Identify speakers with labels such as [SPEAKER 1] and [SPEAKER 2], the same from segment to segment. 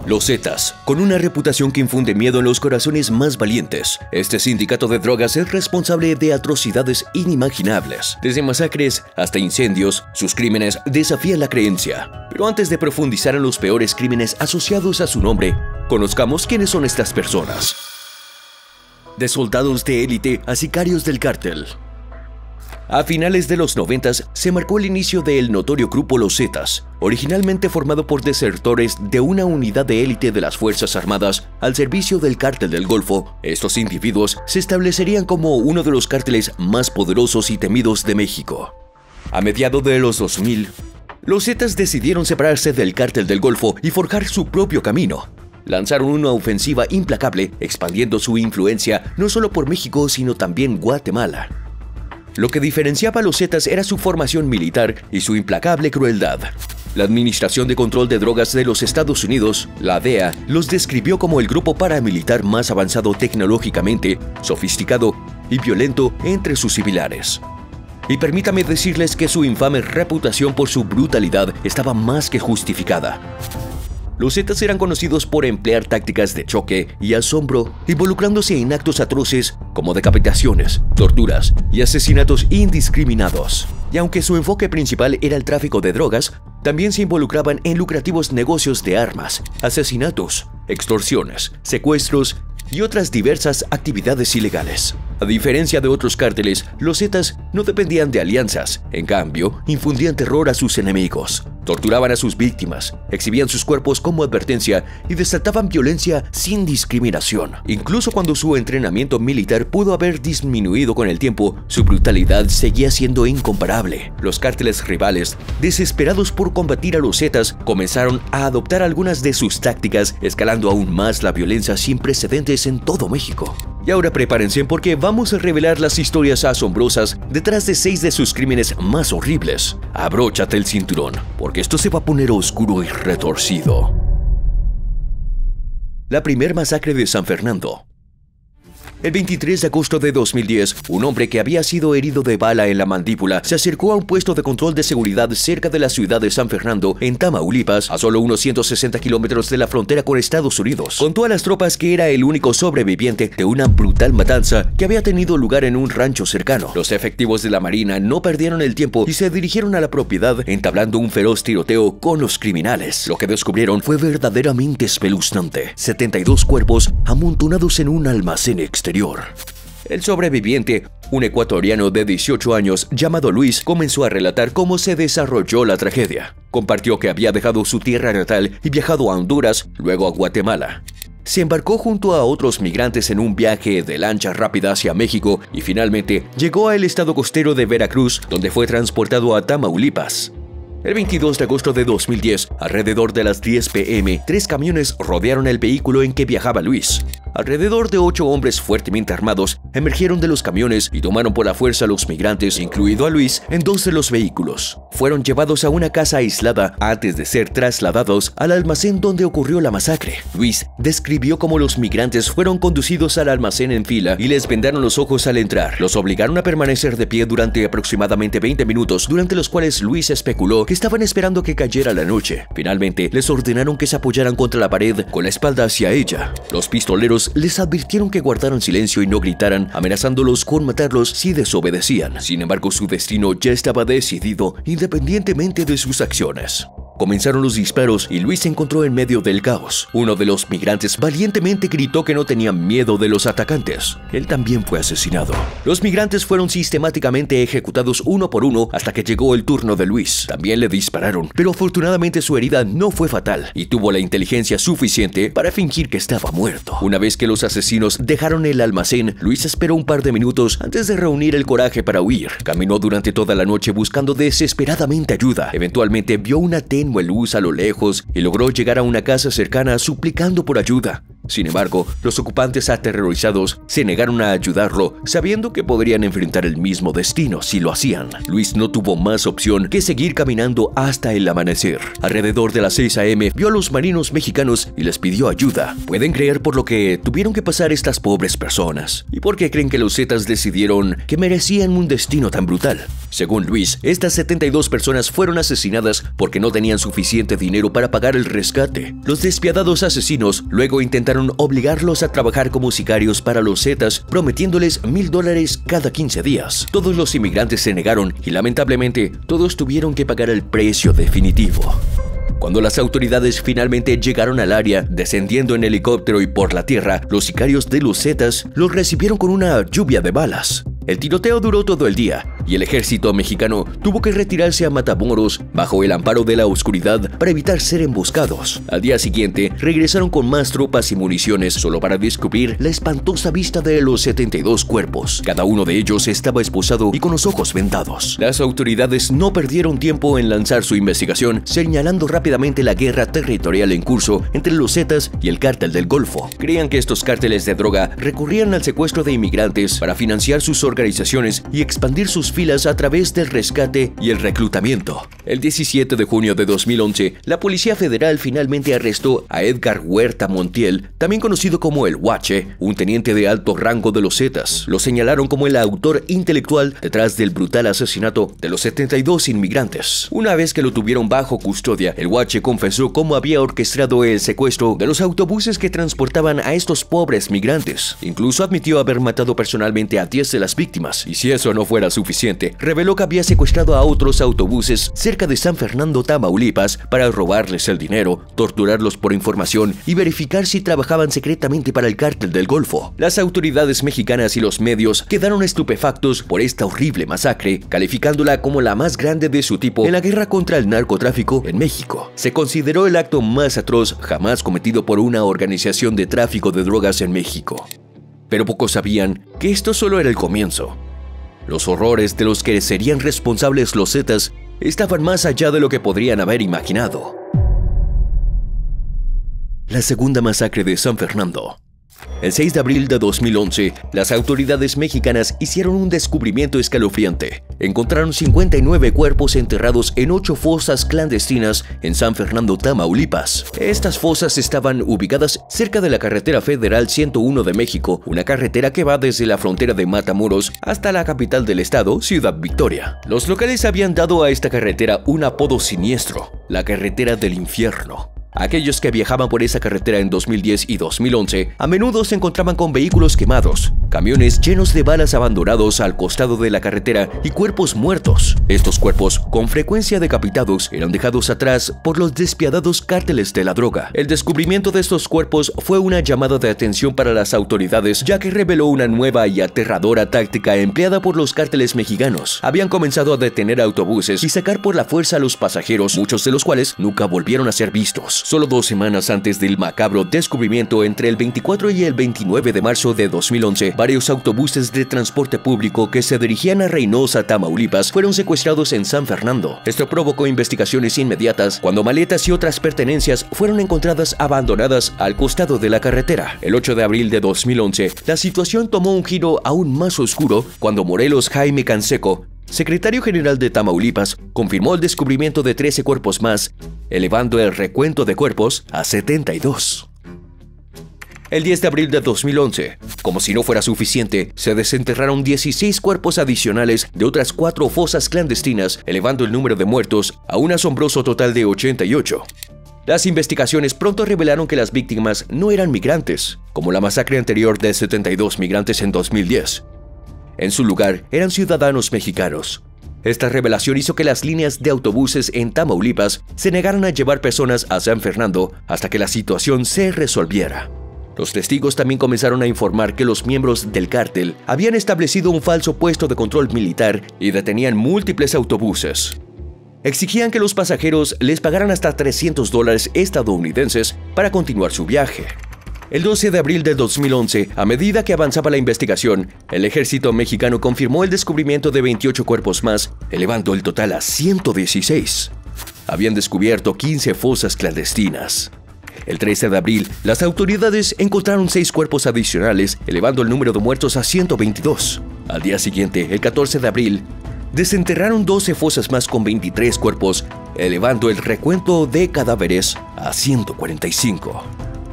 [SPEAKER 1] Los Zetas, con una reputación que infunde miedo en los corazones más valientes. Este sindicato de drogas es responsable de atrocidades inimaginables. Desde masacres hasta incendios, sus crímenes desafían la creencia. Pero antes de profundizar en los peores crímenes asociados a su nombre, conozcamos quiénes son estas personas. De soldados de élite a sicarios del cártel. A finales de los 90 se marcó el inicio del notorio grupo Los Zetas, originalmente formado por desertores de una unidad de élite de las Fuerzas Armadas al servicio del Cártel del Golfo. Estos individuos se establecerían como uno de los cárteles más poderosos y temidos de México. A mediados de los 2000, los Zetas decidieron separarse del Cártel del Golfo y forjar su propio camino. Lanzaron una ofensiva implacable, expandiendo su influencia no solo por México, sino también Guatemala. Lo que diferenciaba a los Zetas era su formación militar y su implacable crueldad. La Administración de Control de Drogas de los Estados Unidos, la DEA, los describió como el grupo paramilitar más avanzado tecnológicamente, sofisticado y violento entre sus similares. Y permítame decirles que su infame reputación por su brutalidad estaba más que justificada. Los Zetas eran conocidos por emplear tácticas de choque y asombro, involucrándose en actos atroces como decapitaciones, torturas y asesinatos indiscriminados. Y aunque su enfoque principal era el tráfico de drogas, también se involucraban en lucrativos negocios de armas, asesinatos, extorsiones, secuestros y otras diversas actividades ilegales. A diferencia de otros cárteles, los Zetas no dependían de alianzas, en cambio, infundían terror a sus enemigos, torturaban a sus víctimas, exhibían sus cuerpos como advertencia y desataban violencia sin discriminación. Incluso cuando su entrenamiento militar pudo haber disminuido con el tiempo, su brutalidad seguía siendo incomparable. Los cárteles rivales, desesperados por combatir a los Zetas, comenzaron a adoptar algunas de sus tácticas, escalando aún más la violencia sin precedentes en todo México. Y ahora prepárense porque vamos a revelar las historias asombrosas detrás de 6 de sus crímenes más horribles. Abróchate el cinturón, porque esto se va a poner oscuro y retorcido. La primer masacre de San Fernando. El 23 de agosto de 2010, un hombre que había sido herido de bala en la mandíbula se acercó a un puesto de control de seguridad cerca de la ciudad de San Fernando, en Tamaulipas, a solo unos 160 kilómetros de la frontera con Estados Unidos. Contó a las tropas que era el único sobreviviente de una brutal matanza que había tenido lugar en un rancho cercano. Los efectivos de la Marina no perdieron el tiempo y se dirigieron a la propiedad, entablando un feroz tiroteo con los criminales. Lo que descubrieron fue verdaderamente espeluznante: 72 cuerpos amontonados en un almacén exterior. El sobreviviente, un ecuatoriano de 18 años llamado Luis, comenzó a relatar cómo se desarrolló la tragedia. Compartió que había dejado su tierra natal y viajado a Honduras, luego a Guatemala. Se embarcó junto a otros migrantes en un viaje de lancha rápida hacia México y finalmente llegó al estado costero de Veracruz, donde fue transportado a Tamaulipas. El 22 de agosto de 2010, alrededor de las 10 p.m., 3 camiones rodearon el vehículo en que viajaba Luis. Alrededor de 8 hombres fuertemente armados emergieron de los camiones y tomaron por la fuerza a los migrantes, incluido a Luis, en 2 de los vehículos. Fueron llevados a una casa aislada antes de ser trasladados al almacén donde ocurrió la masacre. Luis describió cómo los migrantes fueron conducidos al almacén en fila y les vendaron los ojos al entrar. Los obligaron a permanecer de pie durante aproximadamente 20 minutos, durante los cuales Luis especuló que estaban esperando que cayera la noche. Finalmente, les ordenaron que se apoyaran contra la pared con la espalda hacia ella. Los pistoleros les advirtieron que guardaran silencio y no gritaran, amenazándolos con matarlos si desobedecían. Sin embargo, su destino ya estaba decidido independientemente de sus acciones. Comenzaron los disparos y Luis se encontró en medio del caos. Uno de los migrantes valientemente gritó que no tenía miedo de los atacantes. Él también fue asesinado. Los migrantes fueron sistemáticamente ejecutados uno por uno hasta que llegó el turno de Luis. También le dispararon, pero afortunadamente su herida no fue fatal y tuvo la inteligencia suficiente para fingir que estaba muerto. Una vez que los asesinos dejaron el almacén, Luis esperó un par de minutos antes de reunir el coraje para huir. Caminó durante toda la noche buscando desesperadamente ayuda. Eventualmente vio una tenue luz a lo lejos y logró llegar a una casa cercana suplicando por ayuda. Sin embargo, los ocupantes aterrorizados se negaron a ayudarlo, sabiendo que podrían enfrentar el mismo destino si lo hacían. Luis no tuvo más opción que seguir caminando hasta el amanecer. Alrededor de las 6 a.m. vio a los marinos mexicanos y les pidió ayuda. ¿Pueden creer por lo que tuvieron que pasar estas pobres personas? ¿Y por qué creen que los Zetas decidieron que merecían un destino tan brutal? Según Luis, estas 72 personas fueron asesinadas porque no tenían suficiente dinero para pagar el rescate. Los despiadados asesinos luego intentaron obligarlos a trabajar como sicarios para los Zetas, prometiéndoles $1000 cada 15 días. Todos los inmigrantes se negaron y lamentablemente todos tuvieron que pagar el precio definitivo. Cuando las autoridades finalmente llegaron al área, descendiendo en helicóptero y por la tierra, los sicarios de los Zetas los recibieron con una lluvia de balas. El tiroteo duró todo el día y el ejército mexicano tuvo que retirarse a Matamoros bajo el amparo de la oscuridad para evitar ser emboscados. Al día siguiente, regresaron con más tropas y municiones solo para descubrir la espantosa vista de los 72 cuerpos. Cada uno de ellos estaba esposado y con los ojos vendados. Las autoridades no perdieron tiempo en lanzar su investigación, señalando rápidamente la guerra territorial en curso entre los Zetas y el cártel del Golfo. Creían que estos cárteles de droga recurrían al secuestro de inmigrantes para financiar sus organizaciones y expandir sus filas a través del rescate y el reclutamiento. El 17 de junio de 2011, la Policía Federal finalmente arrestó a Edgar Huerta Montiel, también conocido como el Huache, un teniente de alto rango de los Zetas. Lo señalaron como el autor intelectual detrás del brutal asesinato de los 72 inmigrantes. Una vez que lo tuvieron bajo custodia, el Huache confesó cómo había orquestado el secuestro de los autobuses que transportaban a estos pobres migrantes. Incluso admitió haber matado personalmente a 10 de las víctimas, y si eso no fuera suficiente, reveló que había secuestrado a otros autobuses cerca de San Fernando, Tamaulipas, para robarles el dinero, torturarlos por información y verificar si trabajaban secretamente para el cártel del Golfo. Las autoridades mexicanas y los medios quedaron estupefactos por esta horrible masacre, calificándola como la más grande de su tipo en la guerra contra el narcotráfico en México. Se consideró el acto más atroz jamás cometido por una organización de tráfico de drogas en México. Pero pocos sabían que esto solo era el comienzo. Los horrores de los que serían responsables los Zetas estaban más allá de lo que podrían haber imaginado. La segunda masacre de San Fernando. El 6 de abril de 2011, las autoridades mexicanas hicieron un descubrimiento escalofriante. Encontraron 59 cuerpos enterrados en 8 fosas clandestinas en San Fernando, Tamaulipas. Estas fosas estaban ubicadas cerca de la carretera federal 101 de México, una carretera que va desde la frontera de Matamoros hasta la capital del estado, Ciudad Victoria. Los locales habían dado a esta carretera un apodo siniestro: la carretera del infierno. Aquellos que viajaban por esa carretera en 2010 y 2011 a menudo se encontraban con vehículos quemados, camiones llenos de balas abandonados al costado de la carretera y cuerpos muertos. Estos cuerpos, con frecuencia decapitados, eran dejados atrás por los despiadados cárteles de la droga. El descubrimiento de estos cuerpos fue una llamada de atención para las autoridades, ya que reveló una nueva y aterradora táctica empleada por los cárteles mexicanos. Habían comenzado a detener autobuses y sacar por la fuerza a los pasajeros, muchos de los cuales nunca volvieron a ser vistos. Solo 2 semanas antes del macabro descubrimiento, entre el 24 y el 29 de marzo de 2011, varios autobuses de transporte público que se dirigían a Reynosa, Tamaulipas, fueron secuestrados en San Fernando. Esto provocó investigaciones inmediatas cuando maletas y otras pertenencias fueron encontradas abandonadas al costado de la carretera. El 8 de abril de 2011, la situación tomó un giro aún más oscuro cuando Morelos Jaime Canseco, secretario general de Tamaulipas, confirmó el descubrimiento de 13 cuerpos más, elevando el recuento de cuerpos a 72. El 10 de abril de 2011, como si no fuera suficiente, se desenterraron 16 cuerpos adicionales de otras 4 fosas clandestinas, elevando el número de muertos a un asombroso total de 88. Las investigaciones pronto revelaron que las víctimas no eran migrantes, como la masacre anterior de 72 migrantes en 2010. En su lugar, eran ciudadanos mexicanos. Esta revelación hizo que las líneas de autobuses en Tamaulipas se negaran a llevar personas a San Fernando hasta que la situación se resolviera. Los testigos también comenzaron a informar que los miembros del cártel habían establecido un falso puesto de control militar y detenían múltiples autobuses. Exigían que los pasajeros les pagaran hasta $300 estadounidenses para continuar su viaje. El 12 de abril de 2011, a medida que avanzaba la investigación, el ejército mexicano confirmó el descubrimiento de 28 cuerpos más, elevando el total a 116. Habían descubierto 15 fosas clandestinas. El 13 de abril, las autoridades encontraron 6 cuerpos adicionales, elevando el número de muertos a 122. Al día siguiente, el 14 de abril, desenterraron 12 fosas más con 23 cuerpos, elevando el recuento de cadáveres a 145.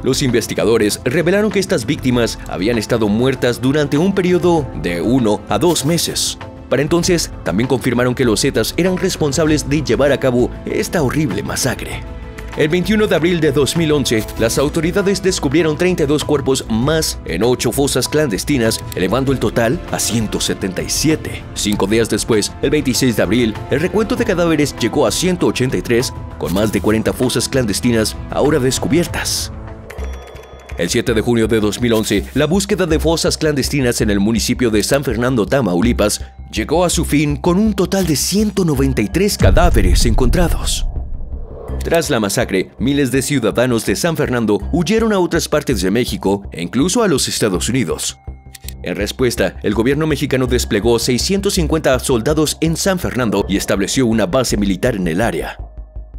[SPEAKER 1] Los investigadores revelaron que estas víctimas habían estado muertas durante un periodo de 1 a 2 meses. Para entonces, también confirmaron que los Zetas eran responsables de llevar a cabo esta horrible masacre. El 21 de abril de 2011, las autoridades descubrieron 32 cuerpos más en 8 fosas clandestinas, elevando el total a 177. 5 días después, el 26 de abril, el recuento de cadáveres llegó a 183, con más de 40 fosas clandestinas ahora descubiertas. El 7 de junio de 2011, la búsqueda de fosas clandestinas en el municipio de San Fernando, Tamaulipas, llegó a su fin con un total de 193 cadáveres encontrados. Tras la masacre, miles de ciudadanos de San Fernando huyeron a otras partes de México e incluso a los Estados Unidos. En respuesta, el gobierno mexicano desplegó 650 soldados en San Fernando y estableció una base militar en el área.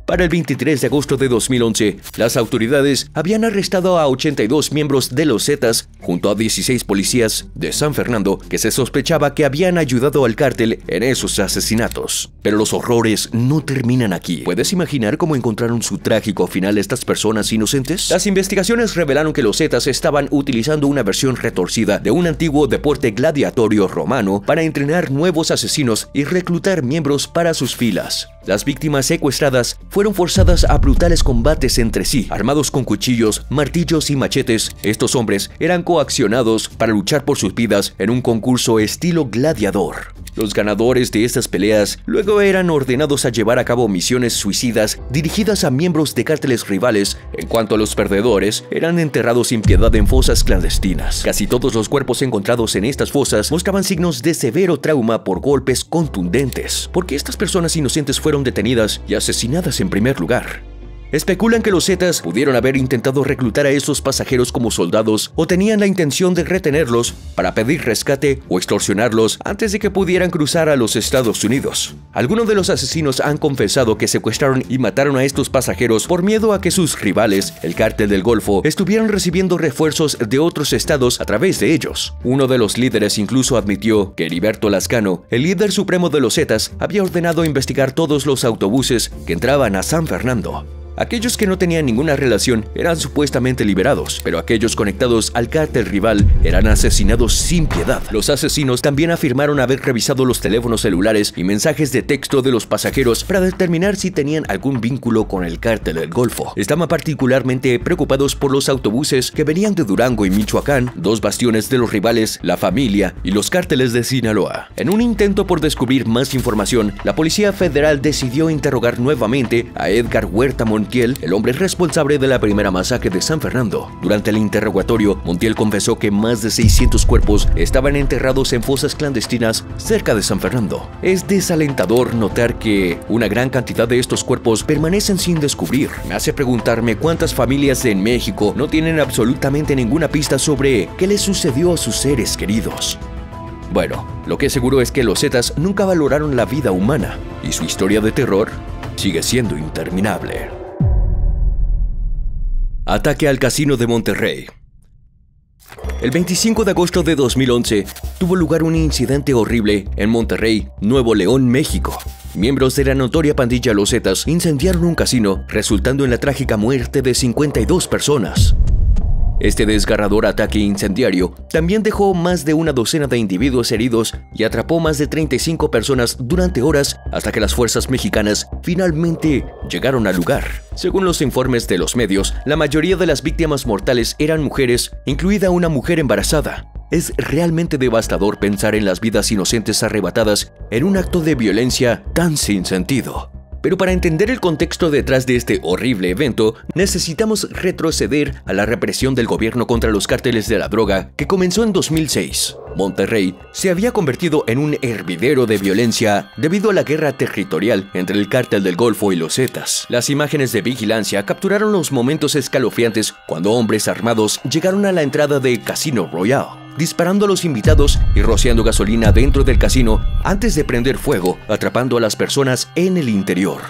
[SPEAKER 1] Para el 23 de agosto de 2011, las autoridades habían arrestado a 82 miembros de los Zetas junto a 16 policías de San Fernando que se sospechaba que habían ayudado al cártel en esos asesinatos. Pero los horrores no terminan aquí. ¿Puedes imaginar cómo encontraron su trágico final estas personas inocentes? Las investigaciones revelaron que los Zetas estaban utilizando una versión retorcida de un antiguo deporte gladiatorio romano para entrenar nuevos asesinos y reclutar miembros para sus filas. Las víctimas secuestradas fueron forzadas a brutales combates entre sí. Armados con cuchillos, martillos y machetes, estos hombres eran coaccionados para luchar por sus vidas en un concurso estilo gladiador. Los ganadores de estas peleas luego eran ordenados a llevar a cabo misiones suicidas dirigidas a miembros de cárteles rivales, en cuanto a los perdedores, eran enterrados sin piedad en fosas clandestinas. Casi todos los cuerpos encontrados en estas fosas mostraban signos de severo trauma por golpes contundentes. ¿Por qué estas personas inocentes fueron detenidas y asesinadas en primer lugar? Especulan que los Zetas pudieron haber intentado reclutar a esos pasajeros como soldados o tenían la intención de retenerlos para pedir rescate o extorsionarlos antes de que pudieran cruzar a los Estados Unidos. Algunos de los asesinos han confesado que secuestraron y mataron a estos pasajeros por miedo a que sus rivales, el Cártel del Golfo, estuvieran recibiendo refuerzos de otros estados a través de ellos. Uno de los líderes incluso admitió que Heriberto Lascano, el líder supremo de los Zetas, había ordenado investigar todos los autobuses que entraban a San Fernando. Aquellos que no tenían ninguna relación eran supuestamente liberados, pero aquellos conectados al cártel rival eran asesinados sin piedad. Los asesinos también afirmaron haber revisado los teléfonos celulares y mensajes de texto de los pasajeros para determinar si tenían algún vínculo con el Cártel del Golfo. Estaban particularmente preocupados por los autobuses que venían de Durango y Michoacán, dos bastiones de los rivales, la familia y los cárteles de Sinaloa. En un intento por descubrir más información, la Policía Federal decidió interrogar nuevamente a Edgar Huerta Montiel, el hombre responsable de la primera masacre de San Fernando. Durante el interrogatorio, Montiel confesó que más de 600 cuerpos estaban enterrados en fosas clandestinas cerca de San Fernando. Es desalentador notar que una gran cantidad de estos cuerpos permanecen sin descubrir. Me hace preguntarme cuántas familias en México no tienen absolutamente ninguna pista sobre qué les sucedió a sus seres queridos. Bueno, lo que es seguro es que los Zetas nunca valoraron la vida humana y su historia de terror sigue siendo interminable. Ataque al casino de Monterrey. El 25 de agosto de 2011 tuvo lugar un incidente horrible en Monterrey, Nuevo León, México. Miembros de la notoria pandilla Los Zetas incendiaron un casino, resultando en la trágica muerte de 52 personas. Este desgarrador ataque incendiario también dejó más de una docena de individuos heridos y atrapó más de 35 personas durante horas hasta que las fuerzas mexicanas finalmente llegaron al lugar. Según los informes de los medios, la mayoría de las víctimas mortales eran mujeres, incluida una mujer embarazada. Es realmente devastador pensar en las vidas inocentes arrebatadas en un acto de violencia tan sin sentido. Pero para entender el contexto detrás de este horrible evento, necesitamos retroceder a la represión del gobierno contra los cárteles de la droga que comenzó en 2006. Monterrey se había convertido en un hervidero de violencia debido a la guerra territorial entre el Cártel del Golfo y los Zetas. Las imágenes de vigilancia capturaron los momentos escalofriantes cuando hombres armados llegaron a la entrada de Casino Royale, disparando a los invitados y rociando gasolina dentro del casino antes de prender fuego, atrapando a las personas en el interior.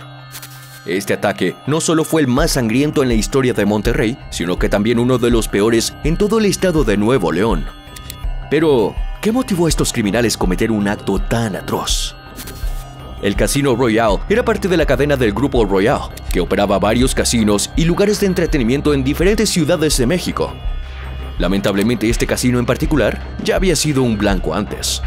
[SPEAKER 1] Este ataque no solo fue el más sangriento en la historia de Monterrey, sino que también uno de los peores en todo el estado de Nuevo León. Pero, ¿qué motivó a estos criminales a cometer un acto tan atroz? El Casino Royale era parte de la cadena del Grupo Royal, que operaba varios casinos y lugares de entretenimiento en diferentes ciudades de México. Lamentablemente, este casino en particular ya había sido un blanco antes.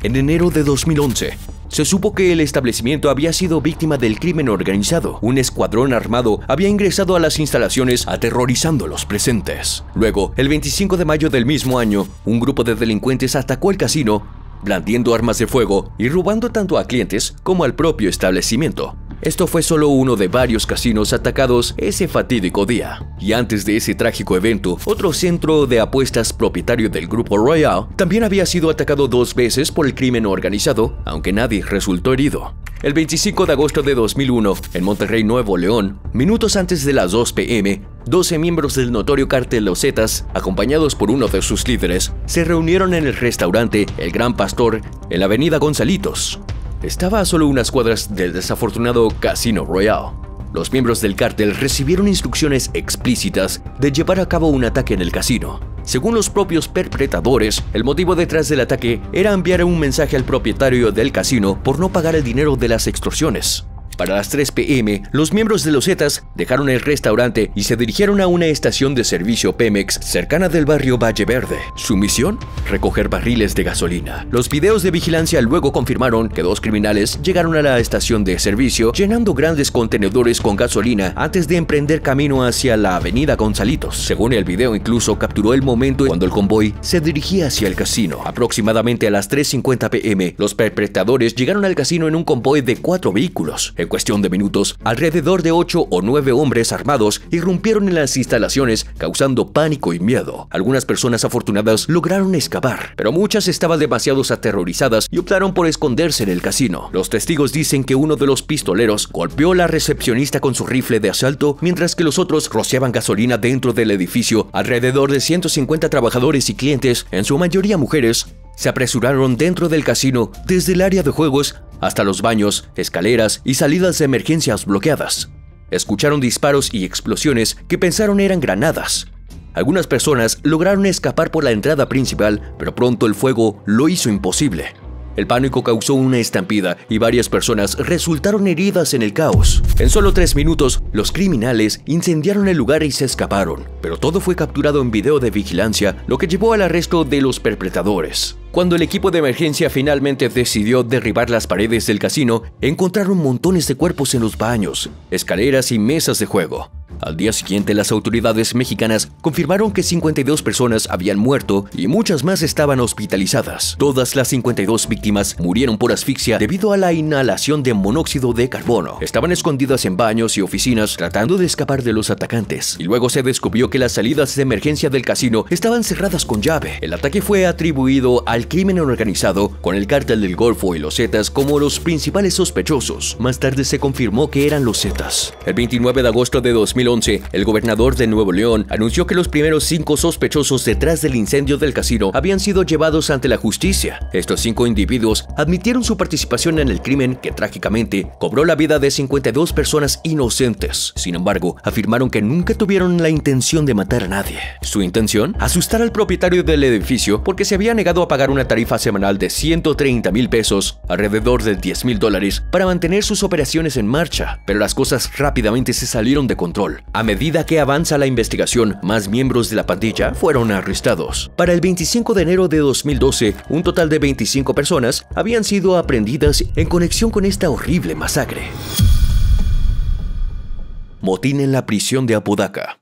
[SPEAKER 1] En enero de 2011, se supo que el establecimiento había sido víctima del crimen organizado. Un escuadrón armado había ingresado a las instalaciones aterrorizando a los presentes. Luego, el 25 de mayo del mismo año, un grupo de delincuentes atacó el casino, blandiendo armas de fuego y robando tanto a clientes como al propio establecimiento. Esto fue solo uno de varios casinos atacados ese fatídico día. Y antes de ese trágico evento, otro centro de apuestas propietario del Grupo Royal también había sido atacado 2 veces por el crimen organizado, aunque nadie resultó herido. El 25 de agosto de 2001, en Monterrey, Nuevo León, minutos antes de las 2 p.m., 12 miembros del notorio cártel Los Zetas, acompañados por uno de sus líderes, se reunieron en el restaurante El Gran Pastor en la avenida Gonzalitos. Estaba a solo unas cuadras del desafortunado Casino Royale. Los miembros del cártel recibieron instrucciones explícitas de llevar a cabo un ataque en el casino. Según los propios perpetradores, el motivo detrás del ataque era enviar un mensaje al propietario del casino por no pagar el dinero de las extorsiones. Para las 3 p.m., los miembros de Los Zetas dejaron el restaurante y se dirigieron a una estación de servicio Pemex cercana del barrio Valle Verde. Su misión: recoger barriles de gasolina. Los videos de vigilancia luego confirmaron que 2 criminales llegaron a la estación de servicio llenando grandes contenedores con gasolina antes de emprender camino hacia la avenida Gonzalitos. Según el video, incluso capturó el momento cuando el convoy se dirigía hacia el casino. Aproximadamente a las 3:50 p.m., los perpetradores llegaron al casino en un convoy de 4 vehículos. En cuestión de minutos, alrededor de 8 o 9 hombres armados irrumpieron en las instalaciones, causando pánico y miedo. Algunas personas afortunadas lograron escapar, pero muchas estaban demasiado aterrorizadas y optaron por esconderse en el casino. Los testigos dicen que uno de los pistoleros golpeó a la recepcionista con su rifle de asalto, mientras que los otros rociaban gasolina dentro del edificio. Alrededor de 150 trabajadores y clientes, en su mayoría mujeres, se apresuraron dentro del casino, desde el área de juegos hasta los baños, escaleras y salidas de emergencias bloqueadas. Escucharon disparos y explosiones que pensaron eran granadas. Algunas personas lograron escapar por la entrada principal, pero pronto el fuego lo hizo imposible. El pánico causó una estampida y varias personas resultaron heridas en el caos. En solo 3 minutos, los criminales incendiaron el lugar y se escaparon, pero todo fue capturado en video de vigilancia, lo que llevó al arresto de los perpetradores. Cuando el equipo de emergencia finalmente decidió derribar las paredes del casino, encontraron montones de cuerpos en los baños, escaleras y mesas de juego. Al día siguiente, las autoridades mexicanas confirmaron que 52 personas habían muerto y muchas más estaban hospitalizadas. Todas las 52 víctimas murieron por asfixia debido a la inhalación de monóxido de carbono. Estaban escondidas en baños y oficinas tratando de escapar de los atacantes. Y luego se descubrió que las salidas de emergencia del casino estaban cerradas con llave. El ataque fue atribuido al crimen organizado, con el cártel del Golfo y los Zetas como los principales sospechosos. Más tarde se confirmó que eran los Zetas. El 29 de agosto de 2011, el gobernador de Nuevo León anunció que los primeros 5 sospechosos detrás del incendio del casino habían sido llevados ante la justicia. Estos 5 individuos admitieron su participación en el crimen que trágicamente cobró la vida de 52 personas inocentes. Sin embargo, afirmaron que nunca tuvieron la intención de matar a nadie. ¿Su intención? Asustar al propietario del edificio porque se había negado a pagar una tarifa semanal de 130,000 pesos, alrededor de $10,000, para mantener sus operaciones en marcha. Pero las cosas rápidamente se salieron de control. A medida que avanza la investigación, más miembros de la pandilla fueron arrestados. Para el 25 de enero de 2012, un total de 25 personas habían sido aprehendidas en conexión con esta horrible masacre. Motín en la prisión de Apodaca.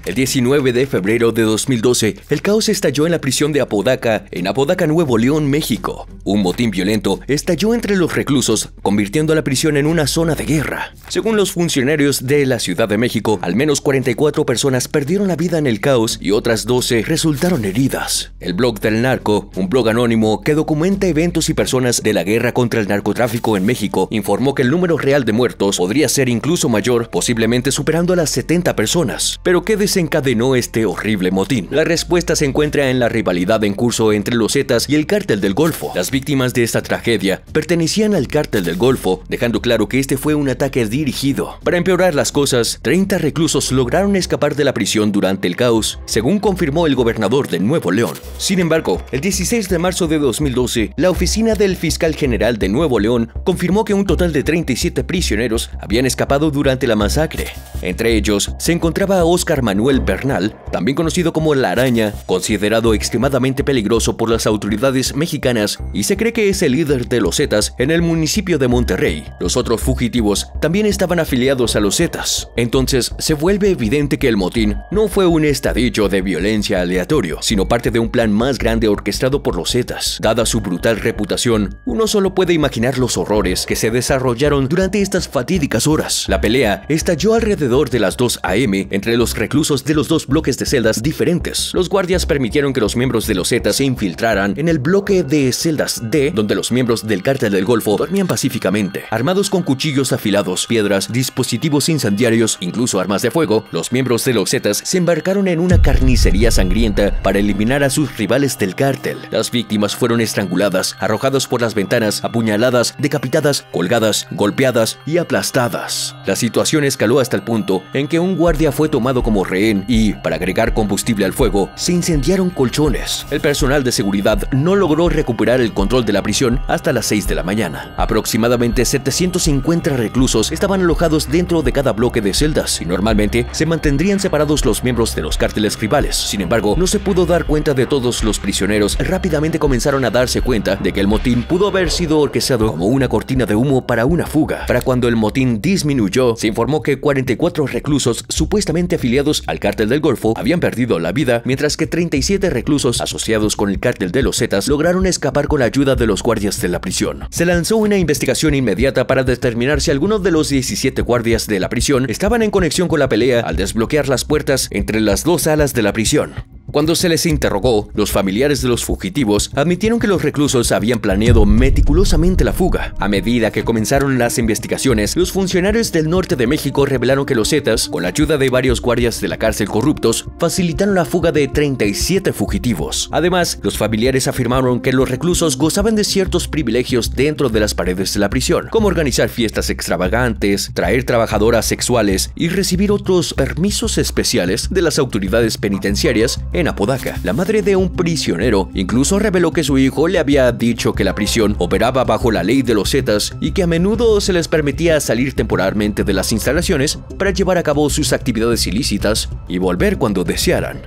[SPEAKER 1] El 19 de febrero de 2012, el caos estalló en la prisión de Apodaca, en Apodaca, Nuevo León, México. Un motín violento estalló entre los reclusos, convirtiendo a la prisión en una zona de guerra. Según los funcionarios de la Ciudad de México, al menos 44 personas perdieron la vida en el caos y otras 12 resultaron heridas. El Blog del Narco, un blog anónimo que documenta eventos y personas de la guerra contra el narcotráfico en México, informó que el número real de muertos podría ser incluso mayor, posiblemente superando a las 70 personas. Pero ¿qué decir desencadenó este horrible motín? La respuesta se encuentra en la rivalidad en curso entre los Zetas y el Cártel del Golfo. Las víctimas de esta tragedia pertenecían al Cártel del Golfo, dejando claro que este fue un ataque dirigido. Para empeorar las cosas, 30 reclusos lograron escapar de la prisión durante el caos, según confirmó el gobernador de Nuevo León. Sin embargo, el 16 de marzo de 2012, la oficina del fiscal general de Nuevo León confirmó que un total de 37 prisioneros habían escapado durante la masacre. Entre ellos se encontraba Óscar Manuel Bernal, también conocido como La Araña, considerado extremadamente peligroso por las autoridades mexicanas y se cree que es el líder de los Zetas en el municipio de Monterrey. Los otros fugitivos también estaban afiliados a los Zetas. Entonces se vuelve evidente que el motín no fue un estadillo de violencia aleatorio, sino parte de un plan más grande orquestado por los Zetas. Dada su brutal reputación, uno solo puede imaginar los horrores que se desarrollaron durante estas fatídicas horas. La pelea estalló alrededor de las 2 a.m. entre los reclusos de los dos bloques de celdas diferentes. Los guardias permitieron que los miembros de los Zetas se infiltraran en el bloque de celdas D, donde los miembros del Cártel del Golfo dormían pacíficamente. Armados con cuchillos afilados, piedras, dispositivos incendiarios, incluso armas de fuego, los miembros de los Zetas se embarcaron en una carnicería sangrienta para eliminar a sus rivales del cártel. Las víctimas fueron estranguladas, arrojadas por las ventanas, apuñaladas, decapitadas, colgadas, golpeadas y aplastadas. La situación escaló hasta el punto en que un guardia fue tomado como rehén y, para agregar combustible al fuego, se incendiaron colchones. El personal de seguridad no logró recuperar el control de la prisión hasta las 6 de la mañana. Aproximadamente 750 reclusos estaban alojados dentro de cada bloque de celdas y normalmente se mantendrían separados los miembros de los cárteles rivales. Sin embargo, no se pudo dar cuenta de todos los prisioneros. Rápidamente comenzaron a darse cuenta de que el motín pudo haber sido orquestado como una cortina de humo para una fuga. Para cuando el motín disminuyó, se informó que 44 reclusos supuestamente afiliados al Cártel del Golfo habían perdido la vida, mientras que 37 reclusos asociados con el Cártel de los Zetas lograron escapar con la ayuda de los guardias de la prisión. Se lanzó una investigación inmediata para determinar si algunos de los 17 guardias de la prisión estaban en conexión con la pelea al desbloquear las puertas entre las dos salas de la prisión. Cuando se les interrogó, los familiares de los fugitivos admitieron que los reclusos habían planeado meticulosamente la fuga. A medida que comenzaron las investigaciones, los funcionarios del norte de México revelaron que los Zetas, con la ayuda de varios guardias de la cárcel corruptos, facilitaron la fuga de 37 fugitivos. Además, los familiares afirmaron que los reclusos gozaban de ciertos privilegios dentro de las paredes de la prisión, como organizar fiestas extravagantes, traer trabajadoras sexuales y recibir otros permisos especiales de las autoridades penitenciarias en Apodaca. La madre de un prisionero incluso reveló que su hijo le había dicho que la prisión operaba bajo la ley de los Zetas y que a menudo se les permitía salir temporalmente de las instalaciones para llevar a cabo sus actividades ilícitas y volver cuando desearan.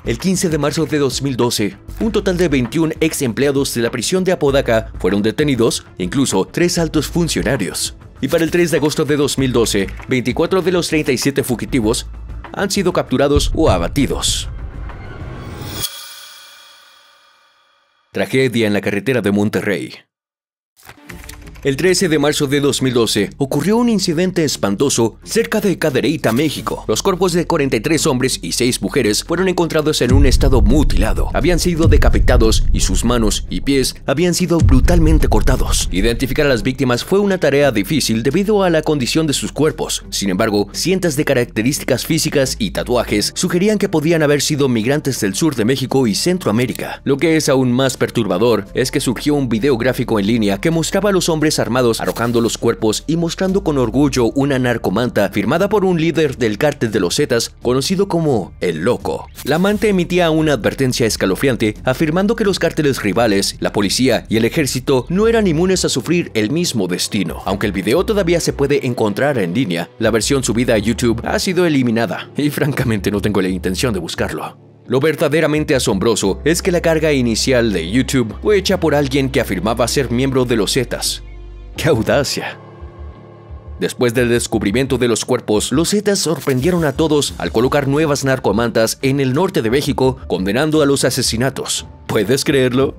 [SPEAKER 1] El 15 de marzo de 2012, un total de 21 ex empleados de la prisión de Apodaca fueron detenidos, incluso 3 altos funcionarios. Y para el 3 de agosto de 2012, 24 de los 37 fugitivos han sido capturados o abatidos. Tragedia en la carretera de Monterrey. El 13 de marzo de 2012 ocurrió un incidente espantoso cerca de Cadereyta, México. Los cuerpos de 43 hombres y 6 mujeres fueron encontrados en un estado mutilado. Habían sido decapitados y sus manos y pies habían sido brutalmente cortados. Identificar a las víctimas fue una tarea difícil debido a la condición de sus cuerpos. Sin embargo, cientos de características físicas y tatuajes sugerían que podían haber sido migrantes del sur de México y Centroamérica. Lo que es aún más perturbador es que surgió un video gráfico en línea que mostraba a los hombres armados arrojando los cuerpos y mostrando con orgullo una narcomanta firmada por un líder del cártel de los Zetas conocido como El Loco. La manta emitía una advertencia escalofriante afirmando que los cárteles rivales, la policía y el ejército no eran inmunes a sufrir el mismo destino. Aunque el video todavía se puede encontrar en línea, la versión subida a YouTube ha sido eliminada y francamente no tengo la intención de buscarlo. Lo verdaderamente asombroso es que la carga inicial de YouTube fue hecha por alguien que afirmaba ser miembro de los Zetas. ¡Qué audacia! Después del descubrimiento de los cuerpos, los Zetas sorprendieron a todos al colocar nuevas narcomantas en el norte de México, condenando a los asesinatos. ¿Puedes creerlo?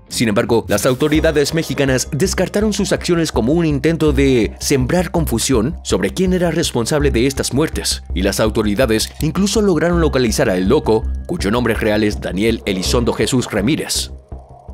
[SPEAKER 1] Sin embargo, las autoridades mexicanas descartaron sus acciones como un intento de sembrar confusión sobre quién era responsable de estas muertes, y las autoridades incluso lograron localizar a El Loco, cuyo nombre real es Daniel Elizondo Jesús Ramírez.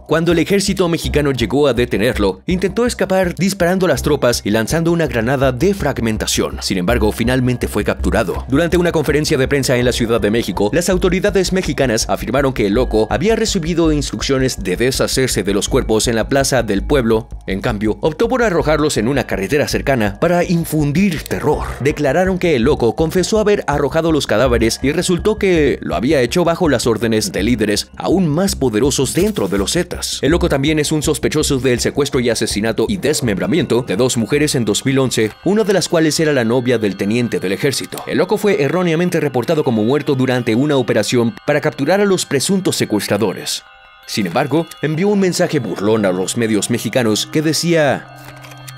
[SPEAKER 1] Cuando el ejército mexicano llegó a detenerlo, intentó escapar disparando a las tropas y lanzando una granada de fragmentación. Sin embargo, finalmente fue capturado. Durante una conferencia de prensa en la Ciudad de México, las autoridades mexicanas afirmaron que el loco había recibido instrucciones de deshacerse de los cuerpos en la plaza del pueblo. En cambio, optó por arrojarlos en una carretera cercana para infundir terror. Declararon que el loco confesó haber arrojado los cadáveres y resultó que lo había hecho bajo las órdenes de líderes aún más poderosos dentro de los Zetas. El loco también es un sospechoso del secuestro y asesinato y desmembramiento de 2 mujeres en 2011, una de las cuales era la novia del teniente del ejército. El loco fue erróneamente reportado como muerto durante una operación para capturar a los presuntos secuestradores. Sin embargo, envió un mensaje burlón a los medios mexicanos que decía: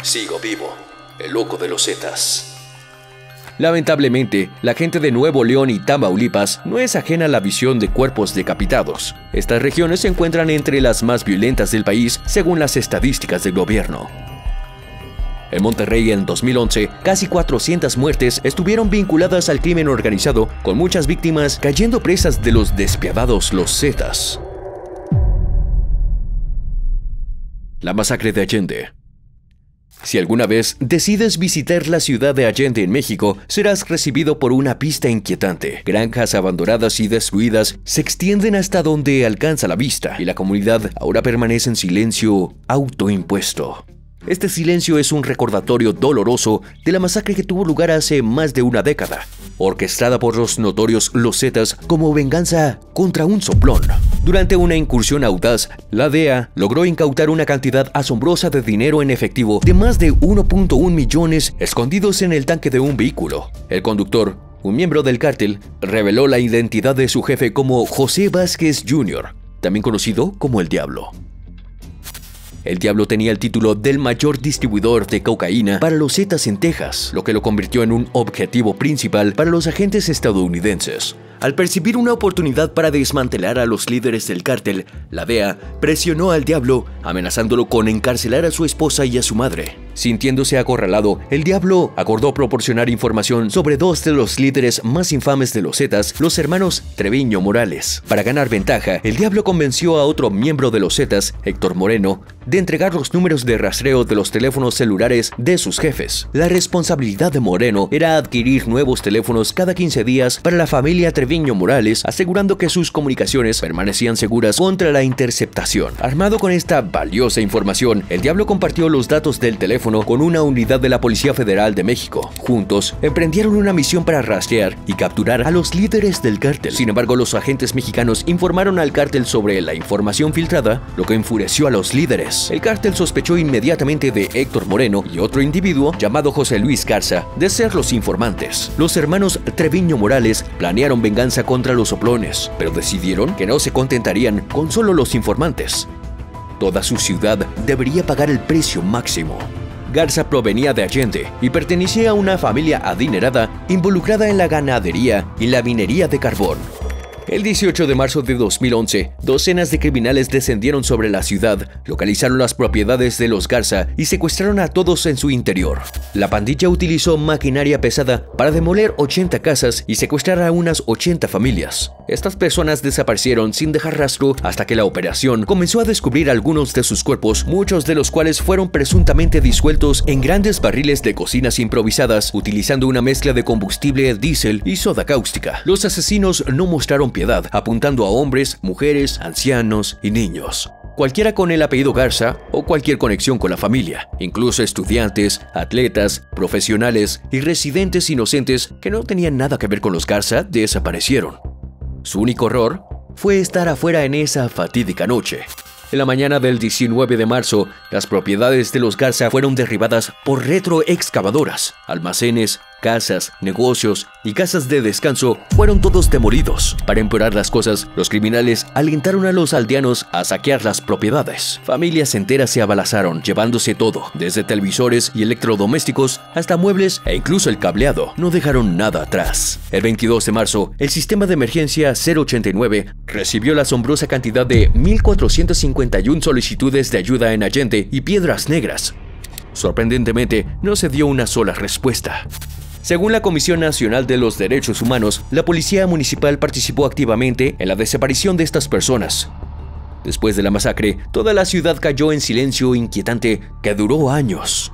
[SPEAKER 1] "Sigo vivo, el loco de los Zetas". Lamentablemente, la gente de Nuevo León y Tamaulipas no es ajena a la visión de cuerpos decapitados. Estas regiones se encuentran entre las más violentas del país, según las estadísticas del gobierno. En Monterrey, en 2011, casi 400 muertes estuvieron vinculadas al crimen organizado, con muchas víctimas cayendo presas de los despiadados Los Zetas. La masacre de Allende. Si alguna vez decides visitar la ciudad de Allende en México, serás recibido por una pista inquietante. Granjas abandonadas y destruidas se extienden hasta donde alcanza la vista, y la comunidad ahora permanece en silencio autoimpuesto. Este silencio es un recordatorio doloroso de la masacre que tuvo lugar hace más de una década, orquestada por los notorios Los Zetas como venganza contra un soplón. Durante una incursión audaz, la DEA logró incautar una cantidad asombrosa de dinero en efectivo de más de 1.1 millones escondidos en el tanque de un vehículo. El conductor, un miembro del cártel, reveló la identidad de su jefe como José Vázquez Jr., también conocido como El Diablo. El Diablo tenía el título del mayor distribuidor de cocaína para los Zetas en Texas, lo que lo convirtió en un objetivo principal para los agentes estadounidenses. Al percibir una oportunidad para desmantelar a los líderes del cártel, la DEA presionó al Diablo, amenazándolo con encarcelar a su esposa y a su madre. Sintiéndose acorralado, el Diablo acordó proporcionar información sobre 2 de los líderes más infames de los Zetas, los hermanos Treviño Morales. Para ganar ventaja, el Diablo convenció a otro miembro de los Zetas, Héctor Moreno, de entregar los números de rastreo de los teléfonos celulares de sus jefes. La responsabilidad de Moreno era adquirir nuevos teléfonos cada 15 días para la familia Treviño Morales, asegurando que sus comunicaciones permanecían seguras contra la interceptación. Armado con esta valiosa información, el Diablo compartió los datos del teléfono con una unidad de la Policía Federal de México. Juntos, emprendieron una misión para rastrear y capturar a los líderes del cártel. Sin embargo, los agentes mexicanos informaron al cártel sobre la información filtrada, lo que enfureció a los líderes. El cártel sospechó inmediatamente de Héctor Moreno y otro individuo llamado José Luis Garza de ser los informantes. Los hermanos Treviño Morales planearon venganza contra los soplones, pero decidieron que no se contentarían con solo los informantes. Toda su ciudad debería pagar el precio máximo. Garza provenía de Allende y pertenecía a una familia adinerada involucrada en la ganadería y la minería de carbón. El 18 de marzo de 2011, docenas de criminales descendieron sobre la ciudad, localizaron las propiedades de los Garza y secuestraron a todos en su interior. La pandilla utilizó maquinaria pesada para demoler 80 casas y secuestrar a unas 80 familias. Estas personas desaparecieron sin dejar rastro hasta que la operación comenzó a descubrir algunos de sus cuerpos, muchos de los cuales fueron presuntamente disueltos en grandes barriles de cocinas improvisadas, utilizando una mezcla de combustible diésel y soda cáustica. Los asesinos no mostraron piedad, apuntando a hombres, mujeres, ancianos y niños. Cualquiera con el apellido Garza o cualquier conexión con la familia, incluso estudiantes, atletas, profesionales y residentes inocentes que no tenían nada que ver con los Garza desaparecieron. Su único horror fue estar afuera en esa fatídica noche. En la mañana del 19 de marzo, las propiedades de los Garza fueron derribadas por retroexcavadoras. Almacenes, casas, negocios y casas de descanso fueron todos demolidos. Para empeorar las cosas, los criminales alentaron a los aldeanos a saquear las propiedades. Familias enteras se abalazaron, llevándose todo, desde televisores y electrodomésticos hasta muebles e incluso el cableado. No dejaron nada atrás. El 22 de marzo, el sistema de emergencia 089 recibió la asombrosa cantidad de 1,451 solicitudes de ayuda en Allende y Piedras Negras. Sorprendentemente, no se dio una sola respuesta. Según la Comisión Nacional de los Derechos Humanos, la policía municipal participó activamente en la desaparición de estas personas. Después de la masacre, toda la ciudad cayó en silencio inquietante que duró años.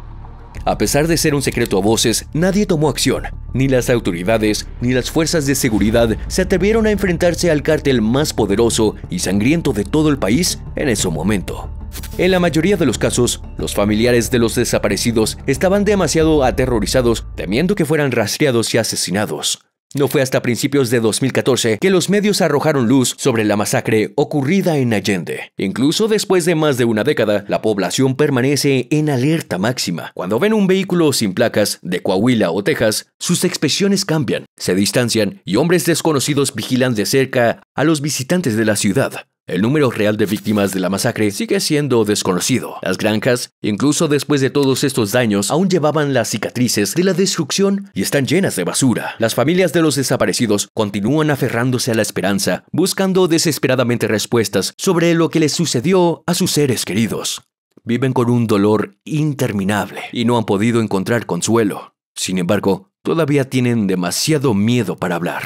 [SPEAKER 1] A pesar de ser un secreto a voces, nadie tomó acción. Ni las autoridades ni las fuerzas de seguridad se atrevieron a enfrentarse al cártel más poderoso y sangriento de todo el país en ese momento. En la mayoría de los casos, los familiares de los desaparecidos estaban demasiado aterrorizados, temiendo que fueran rastreados y asesinados. No fue hasta principios de 2014 que los medios arrojaron luz sobre la masacre ocurrida en Allende. Incluso después de más de una década, la población permanece en alerta máxima. Cuando ven un vehículo sin placas de Coahuila o Texas, sus expresiones cambian, se distancian y hombres desconocidos vigilan de cerca a los visitantes de la ciudad. El número real de víctimas de la masacre sigue siendo desconocido. Las granjas, incluso después de todos estos daños, aún llevaban las cicatrices de la destrucción y están llenas de basura. Las familias de los desaparecidos continúan aferrándose a la esperanza, buscando desesperadamente respuestas sobre lo que les sucedió a sus seres queridos. Viven con un dolor interminable y no han podido encontrar consuelo. Sin embargo, todavía tienen demasiado miedo para hablar.